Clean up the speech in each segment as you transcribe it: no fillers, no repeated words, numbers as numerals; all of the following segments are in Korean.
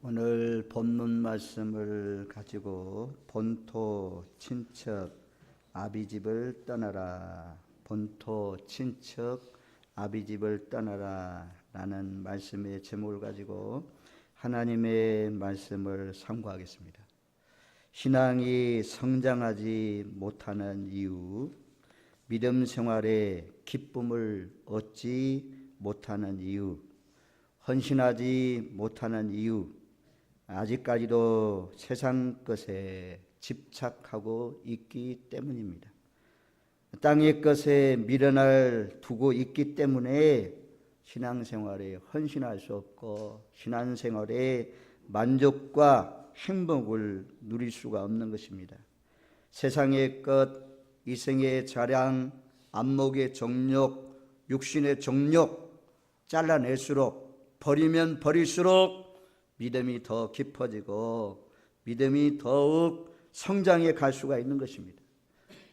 오늘 본문 말씀을 가지고 본토 친척 아비집을 떠나라, 본토 친척 아비집을 떠나라 라는 말씀의 제목을 가지고 하나님의 말씀을 상고하겠습니다. 신앙이 성장하지 못하는 이유, 믿음 생활에 기쁨을 얻지 못하는 이유, 헌신하지 못하는 이유, 아직까지도 세상 것에 집착하고 있기 때문입니다. 땅의 것에 미련을 두고 있기 때문에 신앙생활에 헌신할 수 없고 신앙생활에 만족과 행복을 누릴 수가 없는 것입니다. 세상의 것, 이생의 자랑, 안목의 정욕, 육신의 정욕 잘라낼수록, 버리면 버릴수록 믿음이 더 깊어지고 믿음이 더욱 성장해 갈 수가 있는 것입니다.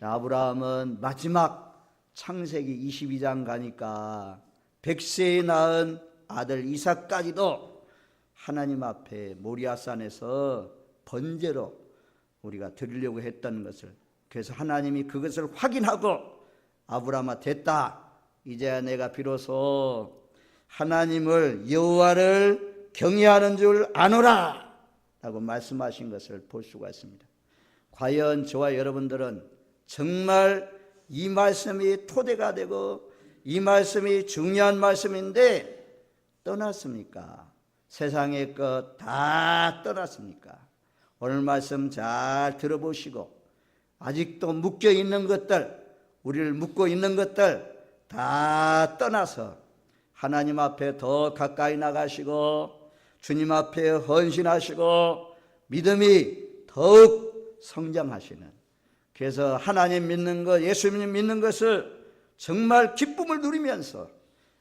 아브라함은 마지막 창세기 22장 가니까 100세에 낳은 아들 이삭까지도 하나님 앞에 모리아산에서 번제로 우리가 드리려고 했던 것을, 그래서 하나님이 그것을 확인하고 아브라함아 됐다, 이제야 내가 비로소 하나님을 여호와를 경외하는 줄 아노라 라고 말씀하신 것을 볼 수가 있습니다. 과연 저와 여러분들은 정말 이 말씀이 토대가 되고 이 말씀이 중요한 말씀인데 떠났습니까? 세상의 것 다 떠났습니까? 오늘 말씀 잘 들어보시고 아직도 묶여 있는 것들, 우리를 묶고 있는 것들 다 떠나서 하나님 앞에 더 가까이 나가시고 주님 앞에 헌신하시고 믿음이 더욱 성장하시는, 그래서 하나님 믿는 것, 예수님 믿는 것을 정말 기쁨을 누리면서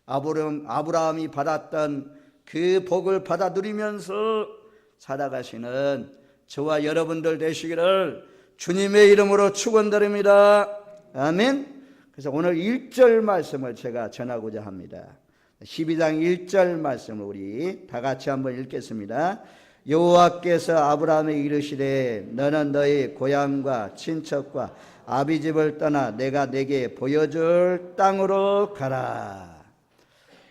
아브라함이 받았던 그 복을 받아 누리면서 살아가시는 저와 여러분들 되시기를 주님의 이름으로 축원드립니다. 아멘. 그래서 오늘 1절 말씀을 제가 전하고자 합니다. 12장 1절 말씀을 우리 다 같이 한번 읽겠습니다. 여호와께서 아브라함에게 이르시되 너는 너희 고향과 친척과 아비집을 떠나 내가 내게 보여줄 땅으로 가라.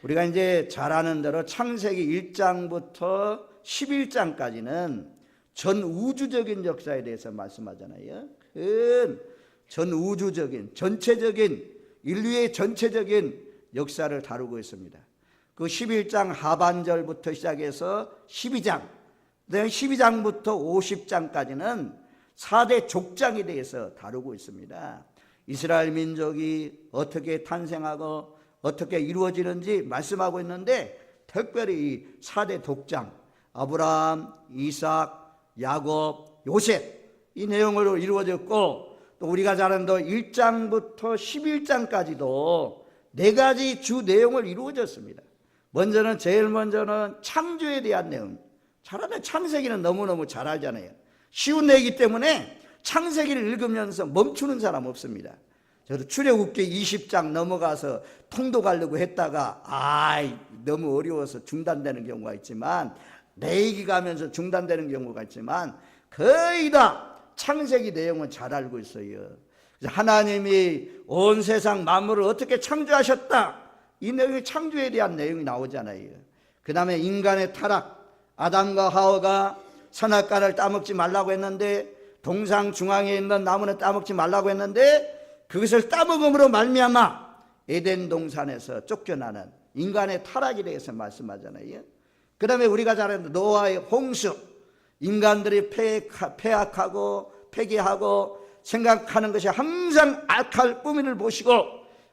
우리가 이제 잘 아는 대로 창세기 1장부터 11장까지는 전 우주적인 역사에 대해서 말씀하잖아요. 큰 전 우주적인 전체적인 인류의 전체적인 역사를 다루고 있습니다. 그 11장 하반절부터 시작해서 12장, 12장부터 50장까지는 4대 족장에 대해서 다루고 있습니다. 이스라엘 민족이 어떻게 탄생하고 어떻게 이루어지는지 말씀하고 있는데, 특별히 이 4대 족장, 아브라함, 이삭, 야곱, 요셉, 이 내용으로 이루어졌고, 또 우리가 잘 아는 1장부터 11장까지도 4가지 주 내용을 이루어졌습니다. 제일 먼저는 창조에 대한 내용. 잘 알아요. 창세기는 너무너무 잘 알잖아요. 쉬운 내용이기 때문에 창세기를 읽으면서 멈추는 사람 없습니다. 저도 출애굽기 20장 넘어가서 통독하려고 했다가 너무 어려워서 중단되는 경우가 있지만, 레위기 가면서 중단되는 경우가 있지만 거의 다 창세기 내용은 잘 알고 있어요. 하나님이 온 세상 만물을 어떻게 창조하셨다, 이 내용이 창조에 대한 내용이 나오잖아요. 그 다음에 인간의 타락, 아담과 하와가 선악과를 따먹지 말라고 했는데, 동상 중앙에 있는 나무는 따먹지 말라고 했는데 그것을 따먹음으로 말미암아 에덴 동산에서 쫓겨나는 인간의 타락에 대해서 말씀하잖아요. 그 다음에 우리가 잘 아는 노아의 홍수, 인간들이 폐악하고 폐기하고 생각하는 것이 항상 악할 뿌미를 보시고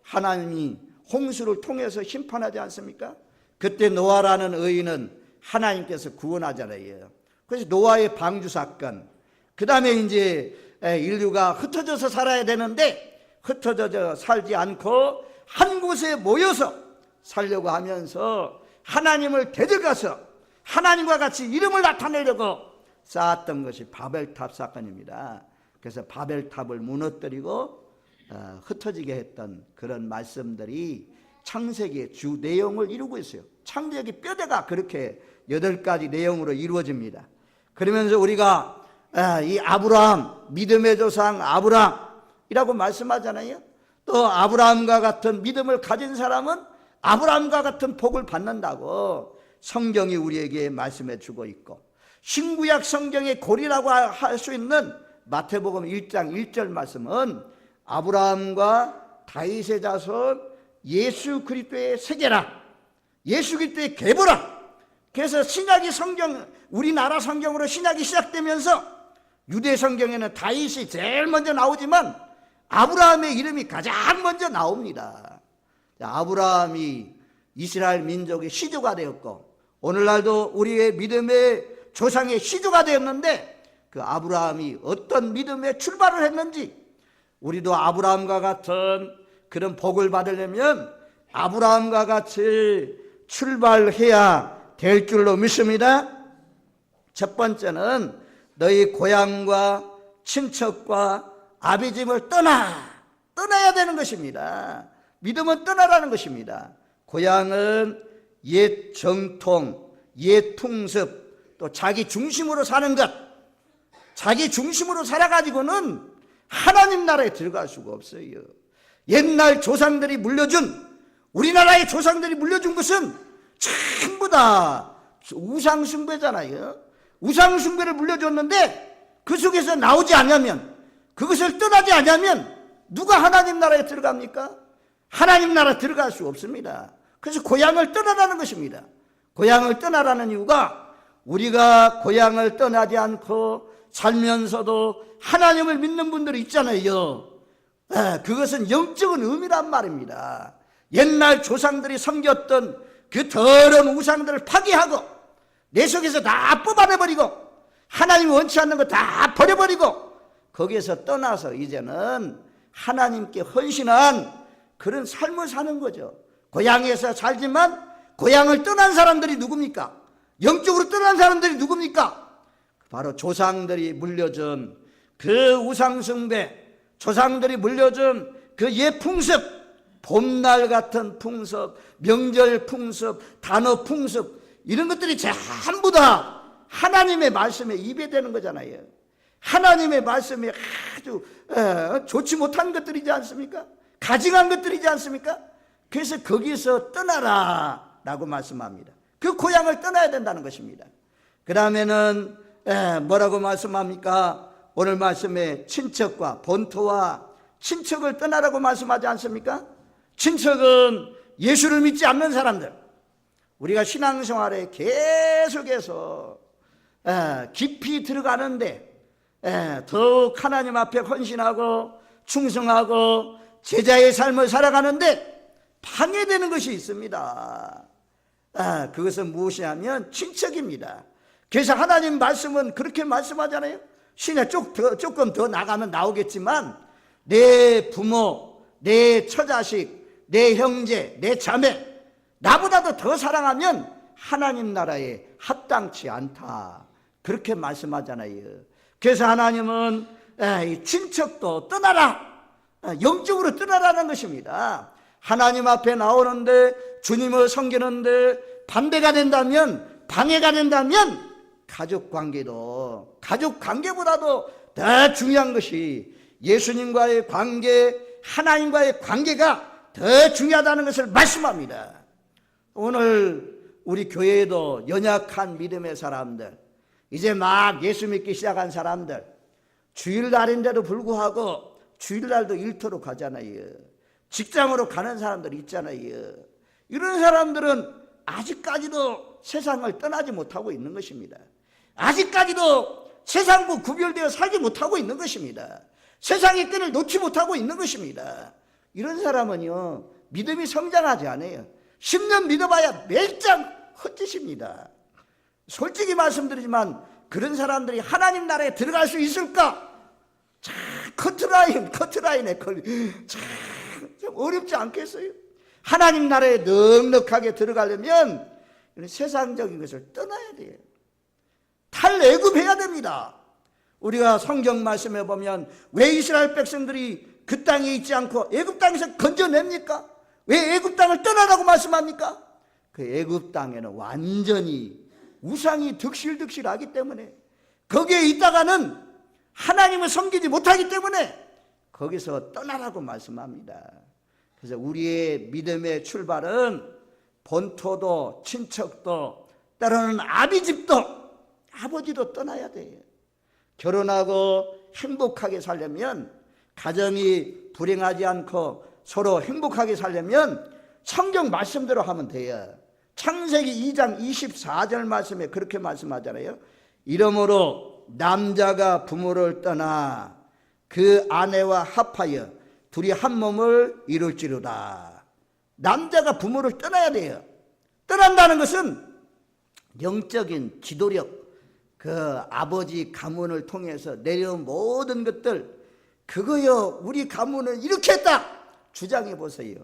하나님이 홍수를 통해서 심판하지 않습니까? 그때 노아라는 의인은 하나님께서 구원하잖아요. 그래서 노아의 방주 사건, 그 다음에 이제 인류가 흩어져서 살아야 되는데 흩어져 살지 않고 한 곳에 모여서 살려고 하면서 하나님을 데려가서 하나님과 같이 이름을 나타내려고 쌓았던 것이 바벨탑 사건입니다. 그래서 바벨탑을 무너뜨리고 흩어지게 했던 그런 말씀들이 창세기의 주 내용을 이루고 있어요. 창세기 뼈대가 그렇게 8가지 내용으로 이루어집니다. 그러면서 우리가 이 아브라함, 믿음의 조상 아브라함이라고 말씀하잖아요. 또 아브라함과 같은 믿음을 가진 사람은 아브라함과 같은 복을 받는다고 성경이 우리에게 말씀해 주고 있고, 신구약 성경의 고리라고 할 수 있는 마태복음 1장 1절 말씀은 아브라함과 다윗의 자손 예수 그리스도의 세계라, 예수 그리스도의 계보라. 그래서 신약이 성경, 우리나라 성경으로 신약이 시작되면서 유대 성경에는 다윗이 제일 먼저 나오지만 아브라함의 이름이 가장 먼저 나옵니다. 아브라함이 이스라엘 민족의 시조가 되었고, 오늘날도 우리의 믿음의 조상의 시조가 되었는데, 그 아브라함이 어떤 믿음의 출발을 했는지, 우리도 아브라함과 같은 그런 복을 받으려면 아브라함과 같이 출발해야 될 줄로 믿습니다. 첫 번째는 너희 고향과 친척과 아비집을 떠나야 되는 것입니다. 믿음은 떠나라는 것입니다. 고향은 옛 정통, 옛 풍습, 또 자기 중심으로 사는 것, 자기 중심으로 살아가지고는 하나님 나라에 들어갈 수가 없어요. 옛날 조상들이 물려준, 우리나라의 조상들이 물려준 것은 전부 다 우상숭배잖아요. 우상숭배를 물려줬는데 그 속에서 나오지 않으면, 그것을 떠나지 않으면 누가 하나님 나라에 들어갑니까? 하나님 나라 들어갈 수 없습니다. 그래서 고향을 떠나라는 것입니다. 고향을 떠나라는 이유가, 우리가 고향을 떠나지 않고 살면서도 하나님을 믿는 분들이 있잖아요. 그것은 영적인 의미란 말입니다. 옛날 조상들이 섬겼던 그 더러운 우상들을 파괴하고 내 속에서 다 뽑아내버리고 하나님이 원치 않는 거 다 버려버리고 거기에서 떠나서 이제는 하나님께 헌신한 그런 삶을 사는 거죠. 고향에서 살지만 고향을 떠난 사람들이 누굽니까? 영적으로 떠난 사람들이 누굽니까? 바로 조상들이 물려준 그 우상숭배, 조상들이 물려준 그 옛 풍습, 봄날 같은 풍습, 명절 풍습, 단어 풍습, 이런 것들이 전부 다 하나님의 말씀에 입에되는 거잖아요. 하나님의 말씀에 아주 좋지 못한 것들이지 않습니까? 가증한 것들이지 않습니까? 그래서 거기서 떠나라 라고 말씀합니다. 그 고향을 떠나야 된다는 것입니다. 그 다음에는 뭐라고 말씀합니까? 오늘 말씀에 친척과 본토와 친척을 떠나라고 말씀하지 않습니까? 친척은 예수를 믿지 않는 사람들, 우리가 신앙생활에 계속해서 깊이 들어가는데 더욱 하나님 앞에 헌신하고 충성하고 제자의 삶을 살아가는데 방해되는 것이 있습니다. 그것은 무엇이냐면 친척입니다. 그래서 하나님 말씀은 그렇게 말씀하잖아요. 신약 조금 더 나가면 나오겠지만, 내 부모, 내 처자식, 내 형제, 내 자매, 나보다도 더 사랑하면 하나님 나라에 합당치 않다, 그렇게 말씀하잖아요. 그래서 하나님은 이 친척도 떠나라, 영적으로 떠나라는 것입니다. 하나님 앞에 나오는데, 주님을 섬기는데 반대가 된다면, 방해가 된다면 가족관계도, 가족관계보다도 더 중요한 것이 예수님과의 관계, 하나님과의 관계가 더 중요하다는 것을 말씀합니다. 오늘 우리 교회에도 연약한 믿음의 사람들, 이제 막 예수 믿기 시작한 사람들, 주일날인데도 불구하고 주일날도 일터로 가잖아요. 직장으로 가는 사람들 있잖아요. 이런 사람들은 아직까지도 세상을 떠나지 못하고 있는 것입니다. 아직까지도 세상과 구별되어 살지 못하고 있는 것입니다. 세상의 끈을 놓지 못하고 있는 것입니다. 이런 사람은요, 믿음이 성장하지 않아요. 10년 믿어봐야 멸장 헛짓입니다. 솔직히 말씀드리지만 그런 사람들이 하나님 나라에 들어갈 수 있을까? 참 커트라인에 참 어렵지 않겠어요? 하나님 나라에 넉넉하게 들어가려면 이런 세상적인 것을 떠나야 돼요. 탈애굽해야 됩니다. 우리가 성경 말씀에 보면 왜 이스라엘 백성들이 그 땅에 있지 않고 애굽 땅에서 건져냅니까? 왜 애굽 땅을 떠나라고 말씀합니까? 그 애굽 땅에는 완전히 우상이 득실득실하기 때문에, 거기에 있다가는 하나님을 섬기지 못하기 때문에 거기서 떠나라고 말씀합니다. 그래서 우리의 믿음의 출발은 본토도 친척도 때로는 아비집도 아버지도 떠나야 돼요. 결혼하고 행복하게 살려면, 가정이 불행하지 않고 서로 행복하게 살려면 성경 말씀대로 하면 돼요. 창세기 2장 24절 말씀에 그렇게 말씀하잖아요. 이러므로 남자가 부모를 떠나 그 아내와 합하여 둘이 한 몸을 이룰지로다. 남자가 부모를 떠나야 돼요. 떠난다는 것은 영적인 지도력, 그 아버지 가문을 통해서 내려온 모든 것들, 그거요 우리 가문은 이렇게 했다 주장해 보세요.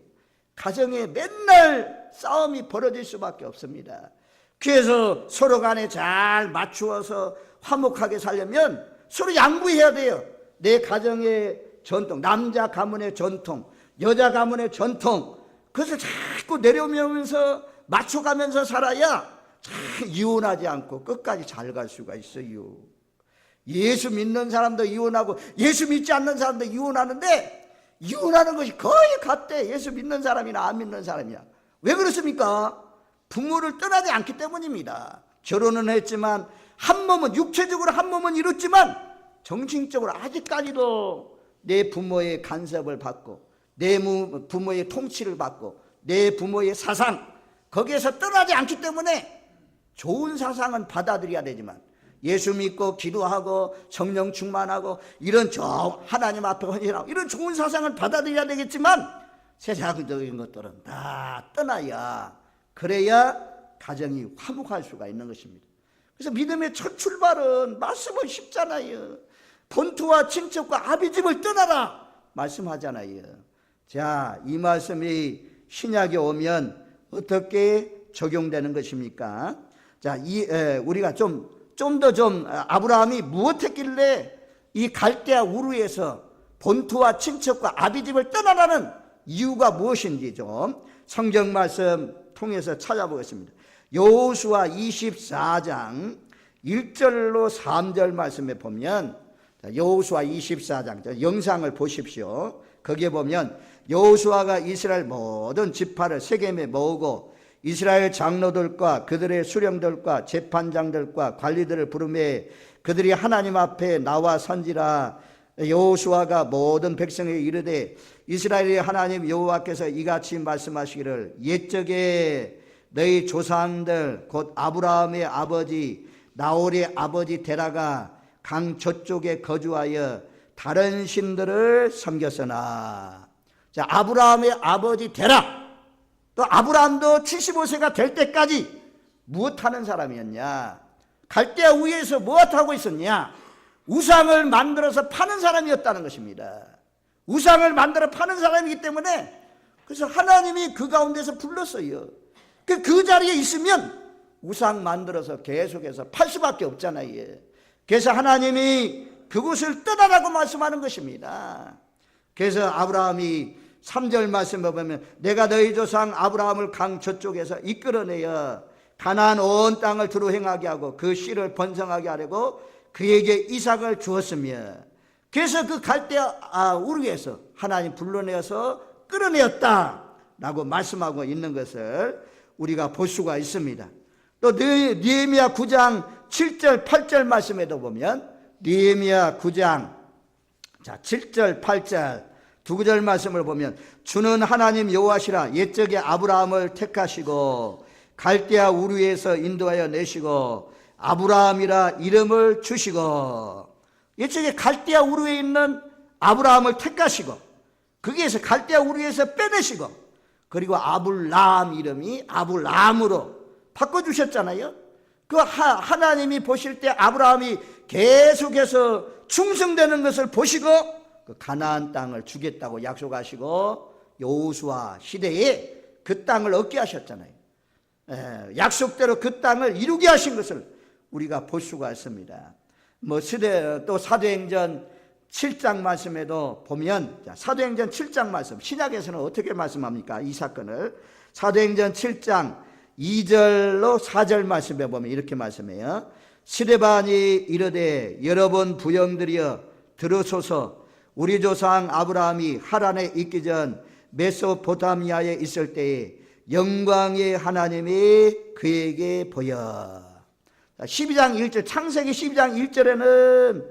가정에 맨날 싸움이 벌어질 수밖에 없습니다. 그래서 서로 간에 잘 맞추어서 화목하게 살려면 서로 양보해야 돼요. 내 가정의 전통, 남자 가문의 전통, 여자 가문의 전통, 그것을 자꾸 내려오면서 맞춰가면서 살아야 잘 이혼하지 않고 끝까지 잘 갈 수가 있어요. 예수 믿는 사람도 이혼하고 예수 믿지 않는 사람도 이혼하는데, 이혼하는 것이 거의 같대. 예수 믿는 사람이나 안 믿는 사람이야. 왜 그렇습니까? 부모를 떠나지 않기 때문입니다. 결혼은 했지만 한 몸은, 육체적으로 한 몸은 이뤘지만 정신적으로 아직까지도 내 부모의 간섭을 받고, 내 부모의 통치를 받고, 내 부모의 사상, 거기에서 떠나지 않기 때문에 좋은 사상은 받아들여야 되지만, 예수 믿고 기도하고 성령 충만하고 이런 하나님 앞에 헌신하고 이런 좋은 사상을 받아들여야 되겠지만, 세상적인 것들은 다 떠나야, 그래야 가정이 화목할 수가 있는 것입니다. 그래서 믿음의 첫 출발은 말씀은 쉽잖아요. 본토와 친척과 아비집을 떠나라 말씀하잖아요. 자, 이 말씀이 신약에 오면 어떻게 적용되는 것입니까? 자, 우리가 좀 더 아브라함이 무엇했길래 이 갈대아 우르에서 본토와 친척과 아비집을 떠나라는 이유가 무엇인지 좀 성경 말씀 통해서 찾아보겠습니다. 여호수아 24장 1절로 3절 말씀에 보면, 여호수아 24장 영상을 보십시오. 거기에 보면 여호수아가 이스라엘 모든 지파를 세겜에 모으고 이스라엘 장로들과 그들의 수령들과 재판장들과 관리들을 부르매 그들이 하나님 앞에 나와 선지라. 여호수아가 모든 백성에게 이르되, 이스라엘의 하나님 여호와께서 이같이 말씀하시기를, 옛적에 너희 조상들 곧 아브라함의 아버지 나홀의 아버지 데라가 강 저쪽에 거주하여 다른 신들을 섬겼으나. 자, 아브라함의 아버지 데라, 또 아브라함도 75세가 될 때까지 무엇하는 사람이었냐? 갈대아 우에서 무엇하고 있었냐? 우상을 만들어서 파는 사람이었다는 것입니다. 우상을 만들어 파는 사람이기 때문에, 그래서 하나님이 그 가운데서 불렀어요. 그 자리에 있으면 우상 만들어서 계속해서 팔 수밖에 없잖아요. 그래서 하나님이 그곳을 떠나라고 말씀하는 것입니다. 그래서 아브라함이 3절 말씀을 보면, 내가 너희 조상 아브라함을 강 저쪽에서 이끌어내어 가나안 온 땅을 두루 행하게 하고 그 씨를 번성하게 하려고 그에게 이삭을 주었으며. 그래서 그 갈대아 우르에서 하나님 불러내어서 끌어내었다라고 말씀하고 있는 것을 우리가 볼 수가 있습니다. 또 느헤미야 9장 7절 8절 말씀에도 보면, 느헤미야 9장 7절 8절 두 구절 말씀을 보면, 주는 하나님 여호와시라. 옛적에 아브라함을 택하시고 갈대아 우르에서 인도하여 내시고 아브라함이라 이름을 주시고. 옛적에 갈대아 우르에 있는 아브라함을 택하시고 거기에서 갈대아 우르에서 빼내시고, 그리고 아불람 이름이 아불람으로 바꿔주셨잖아요. 그 하나님이 보실 때 아브라함이 계속해서 충성되는 것을 보시고 그 가나안 땅을 주겠다고 약속하시고 여호수아 시대에 그 땅을 얻게 하셨잖아요. 약속대로 그 땅을 이루게 하신 것을 우리가 볼 수가 있습니다. 또 사도행전 7장 말씀에도 보면, 사도행전 7장 말씀, 신약에서는 어떻게 말씀합니까? 이 사건을 사도행전 7장 2절로 4절 말씀에 보면 이렇게 말씀해요. 스데반이 이르되 여러분 부형들이여 들으소서. 우리 조상 아브라함이 하란에 있기 전 메소포타미아에 있을 때에 영광의 하나님이 그에게 보여. 12장 1절, 창세기 12장 1절에는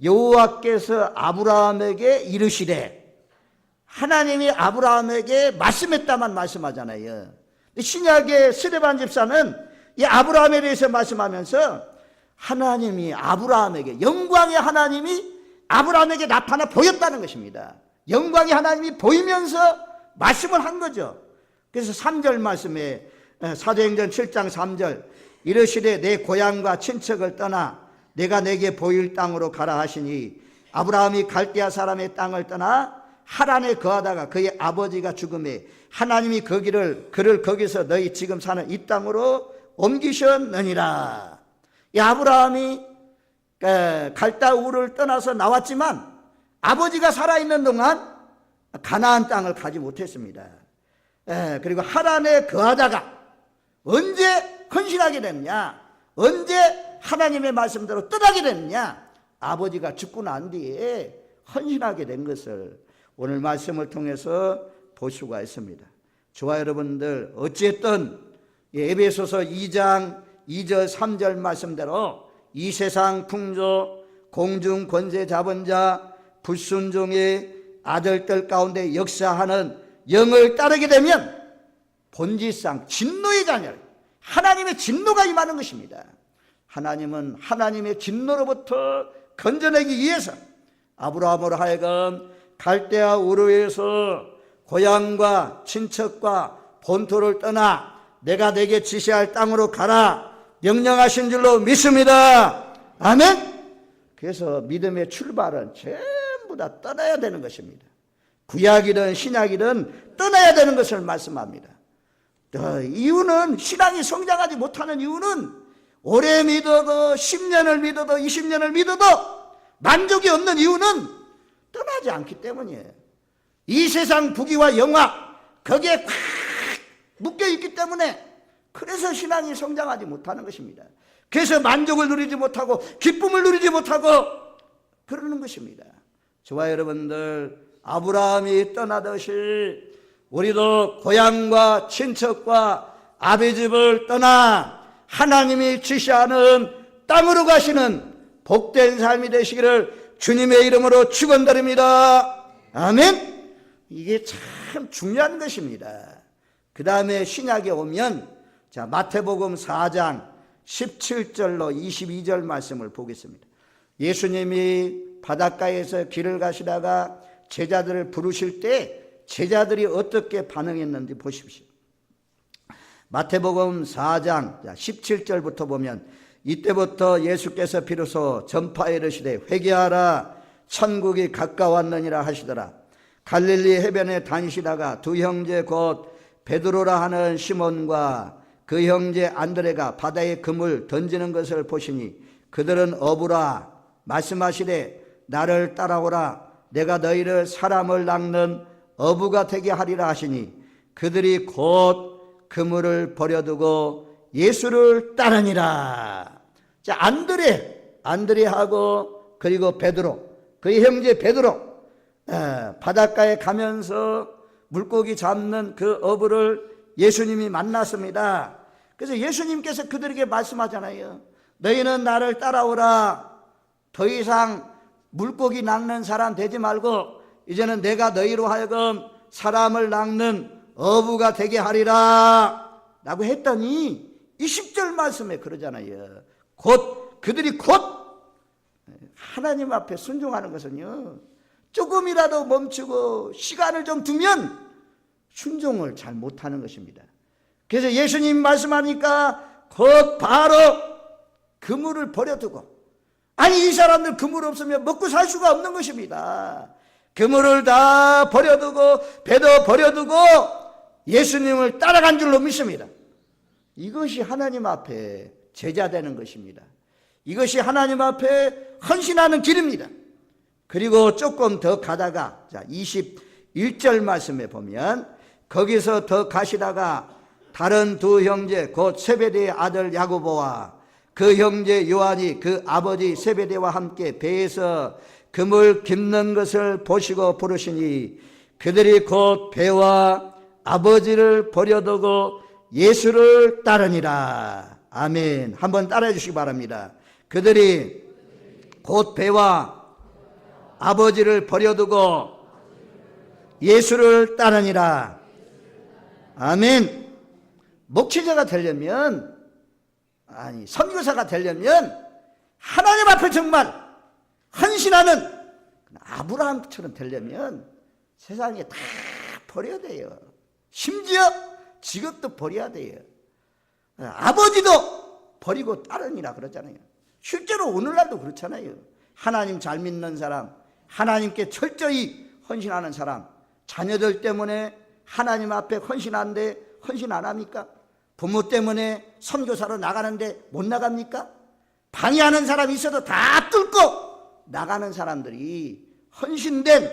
여호와께서 아브라함에게 이르시되, 하나님이 아브라함에게 말씀했다만 말씀하잖아요. 신약의 스데반 집사는 이 아브라함에 대해서 말씀하면서 하나님이 아브라함에게, 영광의 하나님이 아브라함에게 나타나 보였다는 것입니다. 영광의 하나님이 보이면서 말씀을 한 거죠. 그래서 3절 말씀에, 사도행전 7장 3절, 이르시되 내 고향과 친척을 떠나 내가 내게 보일 땅으로 가라 하시니, 아브라함이 갈대아 사람의 땅을 떠나 하란에 거하다가 그의 아버지가 죽음에 하나님이 그를 거기서 너희 지금 사는 이 땅으로 옮기셨느니라. 이 아브라함이 갈대아 우를 떠나서 나왔지만 아버지가 살아있는 동안 가나안 땅을 가지 못했습니다. 그리고 하란에 거하다가 언제 헌신하게 됐냐, 언제 하나님의 말씀대로 떠나게 됐냐, 아버지가 죽고 난 뒤에 헌신하게 된 것을 오늘 말씀을 통해서 볼 수가 있습니다. 저와 여러분들, 어쨌든 에베소서 2장 2절 3절 말씀대로 이 세상 풍조, 공중 권세 잡은 자, 불순종의 아들들 가운데 역사하는 영을 따르게 되면 본질상 진노의 자녀, 하나님의 진노가 임하는 것입니다. 하나님은 하나님의 진노로부터 건져내기 위해서 아브라함으로 하여금 갈대아 우르에서 고향과 친척과 본토를 떠나 내가 내게 지시할 땅으로 가라 명령하신 줄로 믿습니다. 아멘. 그래서 믿음의 출발은 전부 다 떠나야 되는 것입니다. 구약이든 신약이든 떠나야 되는 것을 말씀합니다. 이유는, 신앙이 성장하지 못하는 이유는 오래 믿어도 10년을 믿어도 20년을 믿어도 만족이 없는 이유는 떠나지 않기 때문이에요. 이 세상 부귀와 영화 거기에 꽉 묶여있기 때문에, 그래서 신앙이 성장하지 못하는 것입니다. 그래서 만족을 누리지 못하고 기쁨을 누리지 못하고 그러는 것입니다. 저와 여러분들, 아브라함이 떠나듯이 우리도 고향과 친척과 아비집을 떠나 하나님이 지시하는 땅으로 가시는 복된 삶이 되시기를 주님의 이름으로 축원드립니다. 아멘. 이게 참 중요한 것입니다. 그 다음에 신약에 오면, 자, 마태복음 4장 17절로 22절 말씀을 보겠습니다. 예수님이 바닷가에서 길을 가시다가 제자들을 부르실 때 제자들이 어떻게 반응했는지 보십시오. 마태복음 4장 17절부터 보면, 이때부터 예수께서 비로소 전파에 이르시되 회개하라 천국이 가까웠느니라 하시더라. 갈릴리 해변에 다니시다가 두 형제 곧 베드로라 하는 시몬과 그 형제 안드레가 바다에 금을 던지는 것을 보시니 그들은 어부라 말씀하시되 나를 따라오라 내가 너희를 사람을 낚는 어부가 되게 하리라 하시니 그들이 곧 그물을 버려두고 예수를 따르니라. 자, 안드레하고 그리고 베드로, 그의 형제 베드로, 바닷가에 가면서 물고기 잡는 그 어부를 예수님이 만났습니다. 그래서 예수님께서 그들에게 말씀하잖아요. 너희는 나를 따라오라. 더 이상 물고기 낚는 사람 되지 말고 이제는 내가 너희로 하여금 사람을 낚는 어부가 되게 하리라 라고 했더니 20절 말씀에 그러잖아요. 그들이 곧 하나님 앞에 순종하는 것은요, 조금이라도 멈추고 시간을 좀 두면 순종을 잘 못하는 것입니다. 그래서 예수님 말씀하니까 곧 바로 그물을 버려두고, 아니 이 사람들 그물 없으면 먹고 살 수가 없는 것입니다. 그물을 다 버려두고 배도 버려두고 예수님을 따라간 줄로 믿습니다. 이것이 하나님 앞에 제자 되는 것입니다. 이것이 하나님 앞에 헌신하는 길입니다. 그리고 조금 더 가다가, 자, 21절 말씀에 보면, 거기서 더 가시다가 다른 두 형제 곧 세베대의 아들 야고보와 그 형제 요한이 그 아버지 세베대와 함께 배에서 그물 깁는 것을 보시고 부르시니 그들이 곧 배와 아버지를 버려두고 예수를 따르니라. 아멘. 한번 따라해 주시기 바랍니다. 그들이 곧 배와 아버지를 버려두고 예수를 따르니라. 아멘. 목회자가 되려면, 아니 선교사가 되려면 하나님 앞에 정말 헌신하는 아브라함처럼 되려면 세상에 다 버려야 돼요. 심지어 직업도 버려야 돼요. 아버지도 버리고 따르니라 그러잖아요. 실제로 오늘날도 그렇잖아요. 하나님 잘 믿는 사람, 하나님께 철저히 헌신하는 사람, 자녀들 때문에 하나님 앞에 헌신하는데 헌신 안 합니까? 부모 때문에 선교사로 나가는데 못 나갑니까? 방해하는 사람이 있어도 다 뚫고 나가는 사람들이 헌신된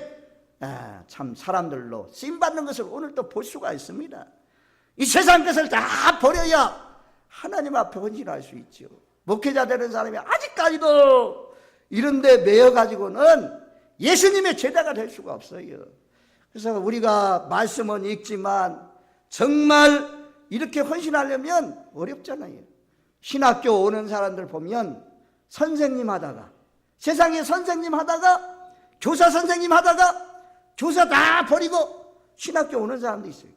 참 사람들로 쓰임받는 것을 오늘 또 볼 수가 있습니다. 이 세상 것을 다 버려야 하나님 앞에 헌신할 수 있죠. 목회자 되는 사람이 아직까지도 이런 데 매여가지고는 예수님의 제자가 될 수가 없어요. 그래서 우리가 말씀은 읽지만 정말 이렇게 헌신하려면 어렵잖아요. 신학교 오는 사람들 보면 선생님 하다가, 세상에 선생님 하다가, 교사 선생님 하다가 교사 다 버리고 신학교 오는 사람도 있어요.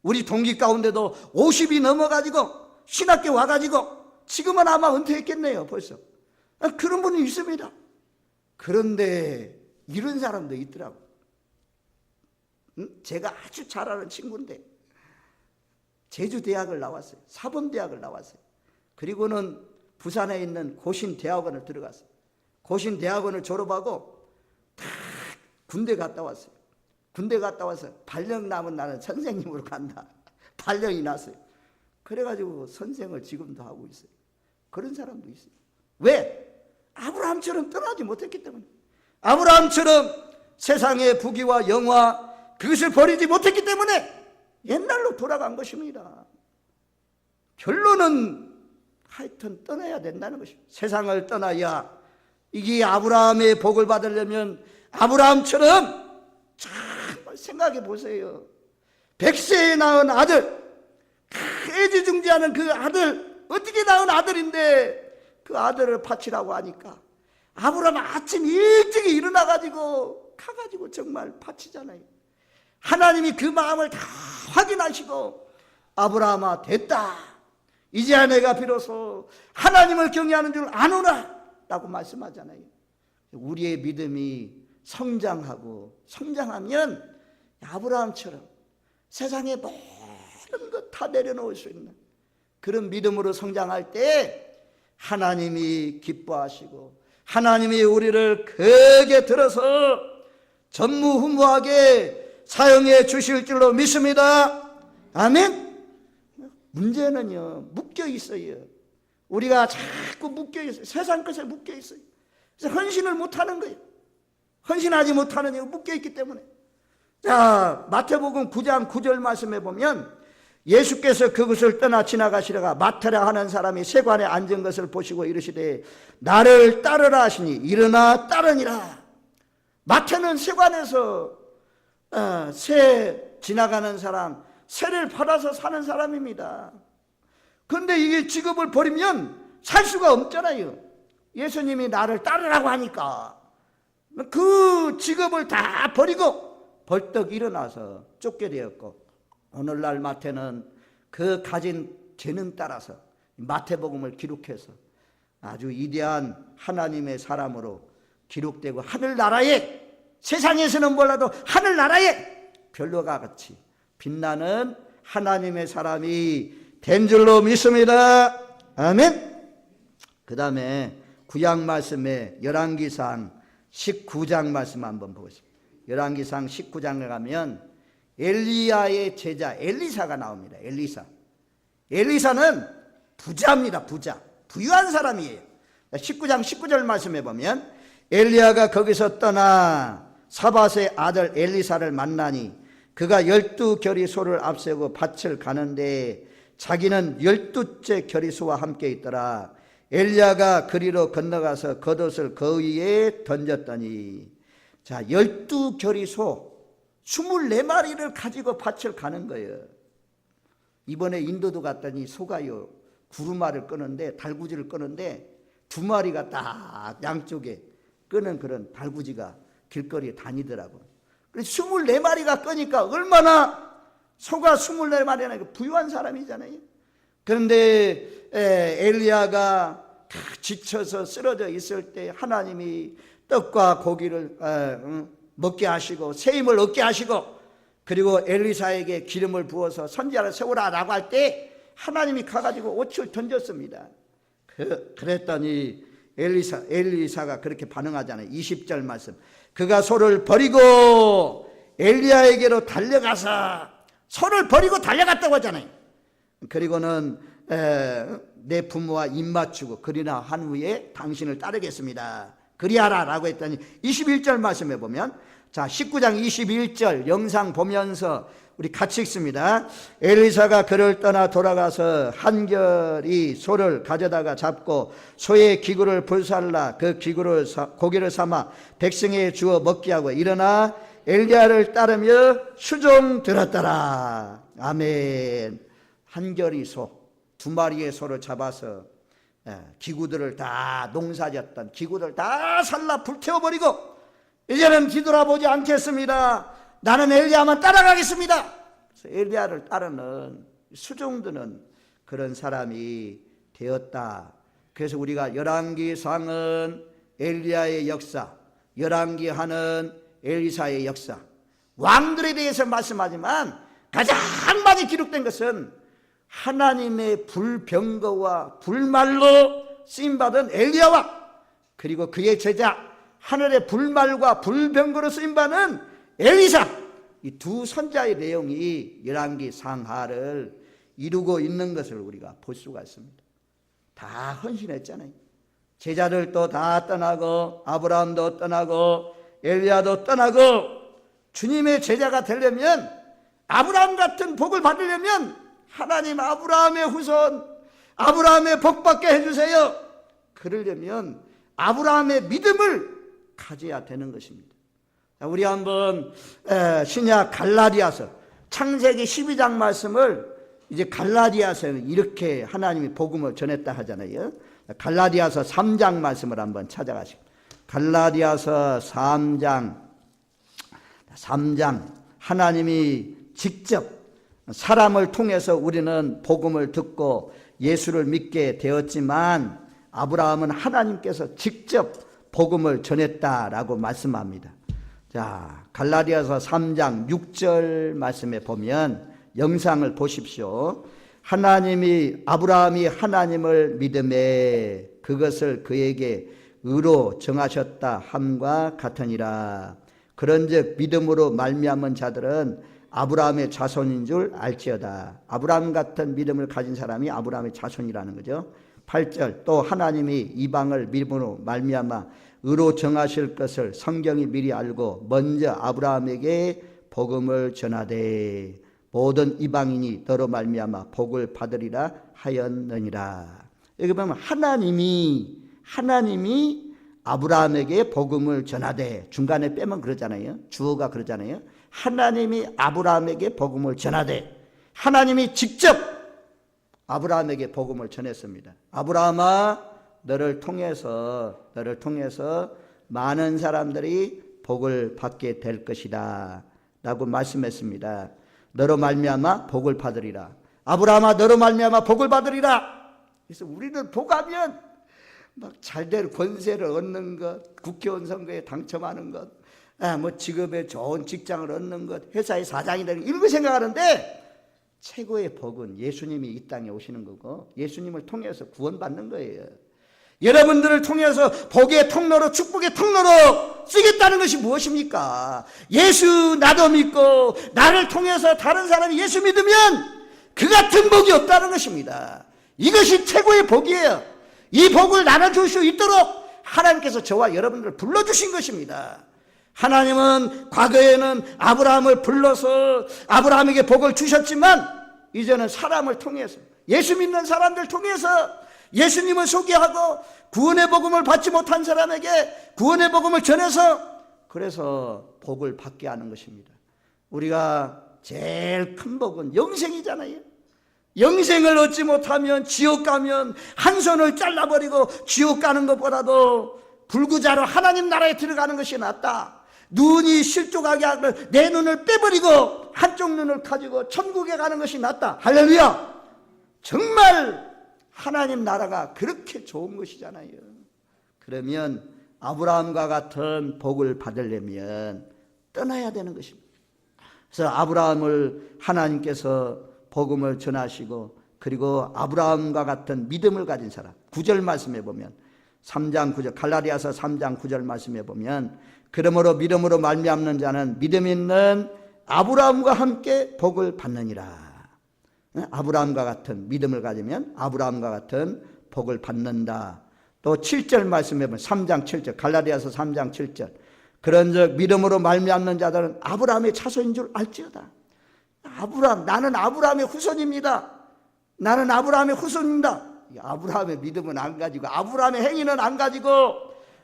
우리 동기 가운데도 50이 넘어가지고 신학교 와가지고 지금은 아마 은퇴했겠네요. 벌써 그런 분이 있습니다. 그런데 이런 사람도 있더라고. 제가 아주 잘 아는 친구인데 제주대학을 나왔어요. 사범대학을 나왔어요. 그리고는 부산에 있는 고신대학원을 들어갔어요. 고신대학원을 졸업하고 다 군대 갔다 왔어요. 군대 갔다 와서 발령 남은 나는 선생님으로 간다. 발령이 났어요. 그래가지고 선생을 지금도 하고 있어요. 그런 사람도 있어요. 왜? 아브라함처럼 떠나지 못했기 때문에. 아브라함처럼 세상의 부귀와 영화 그것을 버리지 못했기 때문에 옛날로 돌아간 것입니다. 결론은 하여튼 떠나야 된다는 것입니다. 세상을 떠나야, 이게 아브라함의 복을 받으려면 아브라함처럼 정말 생각해 보세요. 100세에 낳은 아들, 애지중지하는 그 아들, 어떻게 낳은 아들인데 그 아들을 바치라고 하니까 아브라함 아침 일찍 일어나가지고 가가지고 정말 바치잖아요. 하나님이 그 마음을 다 확인하시고 아브라함아 됐다, 이제야 내가 비로소 하나님을 경외하는 줄 아노라 라고 말씀하잖아요. 우리의 믿음이 성장하고 성장하면 아브라함처럼 세상의 모든 것 다 내려놓을 수 있는 그런 믿음으로 성장할 때 하나님이 기뻐하시고 하나님이 우리를 크게 들어서 전무후무하게 사용해 주실 줄로 믿습니다. 아멘. 문제는요, 묶여 있어요. 우리가 자꾸 묶여 있어요. 세상 것에 묶여 있어요. 그래서 헌신을 못하는 거예요. 헌신하지 못하는 이유, 묶여 있기 때문에. 자, 마태복음 9장 9절 말씀해 보면 예수께서 그곳을 떠나 지나가시다가 마태라 하는 사람이 세관에 앉은 것을 보시고 이르시되 나를 따르라 하시니 일어나 따르니라. 마태는 세관에서 새 지나가는 사람, 새를 팔아서 사는 사람입니다. 그런데 이게 직업을 버리면 살 수가 없잖아요. 예수님이 나를 따르라고 하니까 그 직업을 다 버리고 벌떡 일어나서 쫓게 되었고, 오늘날 마태는 그 가진 재능 따라서 마태복음을 기록해서 아주 위대한 하나님의 사람으로 기록되고 하늘나라에, 세상에서는 몰라도 하늘나라에 별로가 같이 빛나는 하나님의 사람이 된 줄로 믿습니다. 아멘. 그 다음에 구약 말씀에 열왕기상 19장 말씀 한번 보겠습니다. 열왕기상 19장에 가면 엘리야의 제자 엘리사가 나옵니다. 엘리사는 부자입니다. 부자, 부유한 사람이에요. 19장 19절 말씀해 보면 엘리야가 거기서 떠나 사밧의 아들 엘리사를 만나니 그가 12결의 소를 앞세우고 밭을 가는데 자기는 12째 결의소와 함께 있더라. 엘리야가 그리로 건너가서 겉옷을 그 위에 던졌더니, 자, 12결의소 24마리를 가지고 밭을 가는 거예요. 이번에 인도도 갔더니 소가요 구루마를 끄는데, 달구지를 끄는데 2마리가 딱 양쪽에 끄는 그런 달구지가 길거리에 다니더라고. 그래서 24마리가 끄니까 얼마나, 소가 24마리나 부유한 사람이잖아요. 그런데 엘리야가 다 지쳐서 쓰러져 있을 때 하나님이 떡과 고기를 먹게 하시고 새 힘을 얻게 하시고, 그리고 엘리사에게 기름을 부어서 선지자를 세우라 라고 할 때 하나님이 가가지고 옷을 던졌습니다. 그랬더니 엘리사가 그렇게 반응하잖아요. 20절 말씀. 그가 소를 버리고 엘리야에게로 달려가서, 소를 버리고 달려갔다고 하잖아요. 그리고는 내 부모와 입맞추고 그리나 한 후에 당신을 따르겠습니다, 그리하라 라고 했더니 21절 말씀에 보면, 자 19장 21절 영상 보면서 우리 같이 읽습니다. 엘리사가 그를 떠나 돌아가서 한결이 소를 가져다가 잡고 소의 기구를 불살라 그 기구를 고기를 삼아 백성에 주어 먹게 하고 일어나 엘리야를 따르며 수종 들었더라. 아멘. 한결이 소 2마리의 소를 잡아서 기구들을 다, 농사졌던 기구들 다 살라 불태워버리고, 이제는 뒤돌아보지 않겠습니다, 나는 엘리야만 따라가겠습니다. 그래서 엘리야를 따르는 수종드는 그런 사람이 되었다. 그래서 우리가 열왕기상은 엘리야의 역사, 열왕기하는 엘리사의 역사, 왕들에 대해서 말씀하지만 가장 많이 기록된 것은 하나님의 불병거와 불말로 쓰임받은 엘리야와, 그리고 그의 제자 하늘의 불말과 불병거로 쓰임받은 엘리사, 이 두 선자의 내용이 열왕기 상하를 이루고 있는 것을 우리가 볼 수가 있습니다. 다 헌신했잖아요. 제자들 또 다 떠나고 아브라함도 떠나고 엘리야도 떠나고, 주님의 제자가 되려면, 아브라함 같은 복을 받으려면 하나님 아브라함의 후손, 아브라함의 복 받게 해주세요. 그러려면 아브라함의 믿음을 가져야 되는 것입니다. 우리 한번 신약 갈라디아서, 창세기 12장 말씀을 이제 갈라디아서는 이렇게 하나님이 복음을 전했다 하잖아요. 갈라디아서 3장 말씀을 한번 찾아가시고, 갈라디아서 3장 하나님이 직접 사람을 통해서 우리는 복음을 듣고 예수를 믿게 되었지만, 아브라함은 하나님께서 직접 복음을 전했다라고 말씀합니다. 자, 갈라디아서 3장 6절 말씀에 보면, 영상을 보십시오. 아브라함이 하나님을 믿음에 그것을 그에게 의로 정하셨다 함과 같으니라. 그런즉 믿음으로 말미암은 자들은 아브라함의 자손인 줄 알지어다. 아브라함 같은 믿음을 가진 사람이 아브라함의 자손이라는 거죠. 8절, 또 하나님이 이방을 믿음으로 말미암아 의로 정하실 것을 성경이 미리 알고 먼저 아브라함에게 복음을 전하되 모든 이방인이 너로 말미암아 복을 받으리라 하였느니라. 여기 보면 하나님이 아브라함에게 복음을 전하되, 중간에 빼면 그러잖아요. 주어가 그러잖아요. 하나님이 아브라함에게 복음을 전하되, 하나님이 직접 아브라함에게 복음을 전했습니다. 아브라함아, 너를 통해서 많은 사람들이 복을 받게 될 것이다 라고 말씀했습니다. 너로 말미암아 복을 받으리라. 아브라함아, 너로 말미암아 복을 받으리라. 그래서 우리는 복하면 막 잘될 권세를 얻는 것, 국회의원 선거에 당첨하는 것, 뭐 직업에 좋은 직장을 얻는 것, 회사의 사장이 되는 것, 이런 거 생각하는데, 최고의 복은 예수님이 이 땅에 오시는 거고 예수님을 통해서 구원받는 거예요. 여러분들을 통해서 복의 통로로, 축복의 통로로 쓰겠다는 것이 무엇입니까? 예수 나도 믿고 나를 통해서 다른 사람이 예수 믿으면 그 같은 복이 없다는 것입니다. 이것이 최고의 복이에요. 이 복을 나눠줄 수 있도록 하나님께서 저와 여러분들을 불러주신 것입니다. 하나님은 과거에는 아브라함을 불러서 아브라함에게 복을 주셨지만, 이제는 사람을 통해서, 예수 믿는 사람들 통해서 예수님을 소개하고 구원의 복음을 받지 못한 사람에게 구원의 복음을 전해서 그래서 복을 받게 하는 것입니다. 우리가 제일 큰 복은 영생이잖아요. 영생을 얻지 못하면 지옥 가면 한 손을 잘라버리고 지옥 가는 것보다도 불구자로 하나님 나라에 들어가는 것이 낫다. 눈이 실족하게 하고 내 눈을 빼버리고 한쪽 눈을 가지고 천국에 가는 것이 낫다. 할렐루야. 정말 하나님 나라가 그렇게 좋은 것이잖아요. 그러면 아브라함과 같은 복을 받으려면 떠나야 되는 것입니다. 그래서 아브라함을 하나님께서 복음을 전하시고, 그리고 아브라함과 같은 믿음을 가진 사람, 9절 말씀해 보면 3장 9절, 갈라디아서 3장 9절 말씀해 보면 그러므로 믿음으로 말미암는 자는 믿음 있는 아브라함과 함께 복을 받느니라. 아브라함과 같은 믿음을 가지면 아브라함과 같은 복을 받는다. 또 7절 말씀해 보면 3장 7절, 갈라디아서 3장 7절, 그런즉 믿음으로 말미암는 자들은 아브라함의 자손인 줄 알지어다. 아브라함, 나는 아브라함의 후손입니다. 나는 아브라함의 후손입니다. 아브라함의 믿음은 안 가지고, 아브라함의 행위는 안 가지고,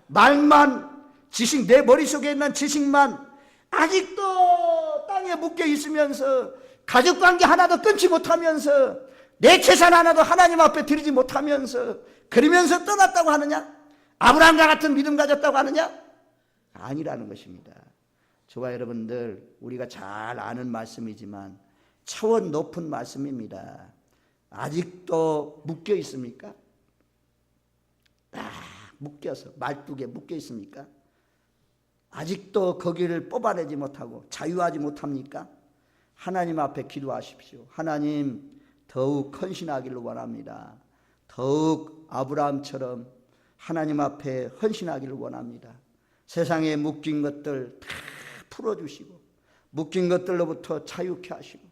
말만, 지식, 내 머릿속에 있는 지식만 아직도 땅에 묶여 있으면서 가족관계 하나도 끊지 못하면서 내 재산 하나도 하나님 앞에 드리지 못하면서 그러면서 떠났다고 하느냐? 아브라함과 같은 믿음 가졌다고 하느냐? 아니라는 것입니다. 저와 여러분들, 우리가 잘 아는 말씀이지만 차원 높은 말씀입니다. 아직도 묶여 있습니까? 묶여서 말뚝에 묶여 있습니까? 아직도 거기를 뽑아내지 못하고 자유하지 못합니까? 하나님 앞에 기도하십시오. 하나님, 더욱 헌신하기를 원합니다. 더욱 아브라함처럼 하나님 앞에 헌신하기를 원합니다. 세상에 묶인 것들 다 풀어주시고, 묶인 것들로부터 자유케 하시고,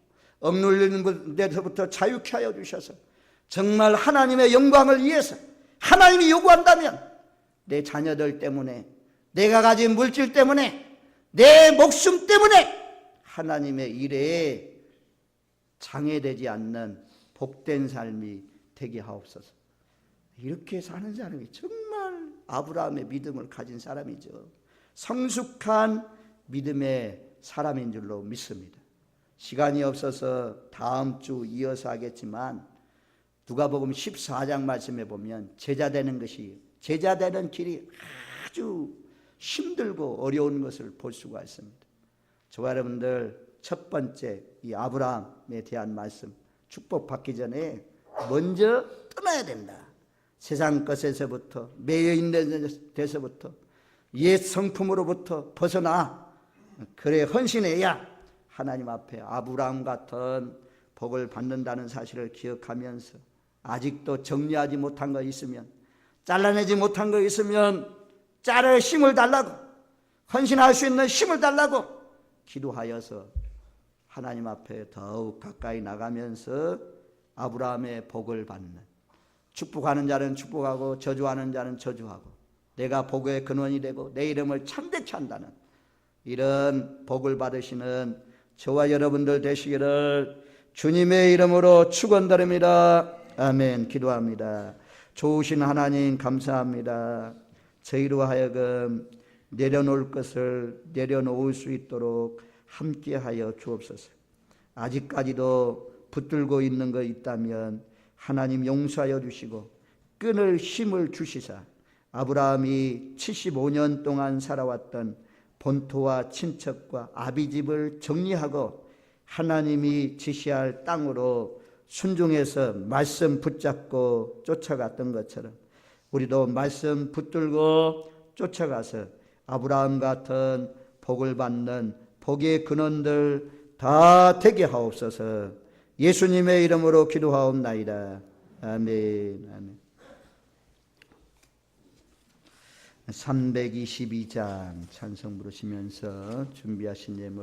억눌리는 데서부터 자유케 하여 주셔서 정말 하나님의 영광을 위해서, 하나님이 요구한다면 내 자녀들 때문에, 내가 가진 물질 때문에, 내 목숨 때문에 하나님의 일에 장애되지 않는 복된 삶이 되게 하옵소서. 이렇게 사는 사람이 정말 아브라함의 믿음을 가진 사람이죠. 성숙한 믿음의 사람인 줄로 믿습니다. 시간이 없어서 다음 주 이어서 하겠지만 누가복음 14장 말씀에 보면 제자 되는 길이 아주 힘들고 어려운 것을 볼 수가 있습니다. 저와 여러분들, 첫 번째 이 아브라함에 대한 말씀, 축복받기 전에 먼저 떠나야 된다. 세상 것에서부터, 매여 있는 데서부터, 옛 성품으로부터 벗어나 그래 헌신해야 하나님 앞에 아브라함 같은 복을 받는다는 사실을 기억하면서, 아직도 정리하지 못한 거 있으면, 잘라내지 못한 거 있으면 자를 힘을 달라고, 헌신할 수 있는 힘을 달라고 기도하여서 하나님 앞에 더욱 가까이 나가면서 아브라함의 복을 받는, 축복하는 자는 축복하고 저주하는 자는 저주하고 내가 복의 근원이 되고 내 이름을 참되게 한다는 이런 복을 받으시는 저와 여러분들 되시기를 주님의 이름으로 축원드립니다. 아멘. 기도합니다. 좋으신 하나님 감사합니다. 저희로 하여금 내려놓을 것을 내려놓을 수 있도록 함께하여 주옵소서. 아직까지도 붙들고 있는 거 있다면 하나님 용서하여 주시고 끊을 힘을 주시사 아브라함이 75년 동안 살아왔던 본토와 친척과 아비집을 정리하고 하나님이 지시할 땅으로 순종해서 말씀 붙잡고 쫓아갔던 것처럼 우리도 말씀 붙들고 쫓아가서 아브라함 같은 복을 받는 복의 근원들 다 되게 하옵소서. 예수님의 이름으로 기도하옵나이다. 아멘. 아멘. 322장 찬송 부르시면서 준비하신 예물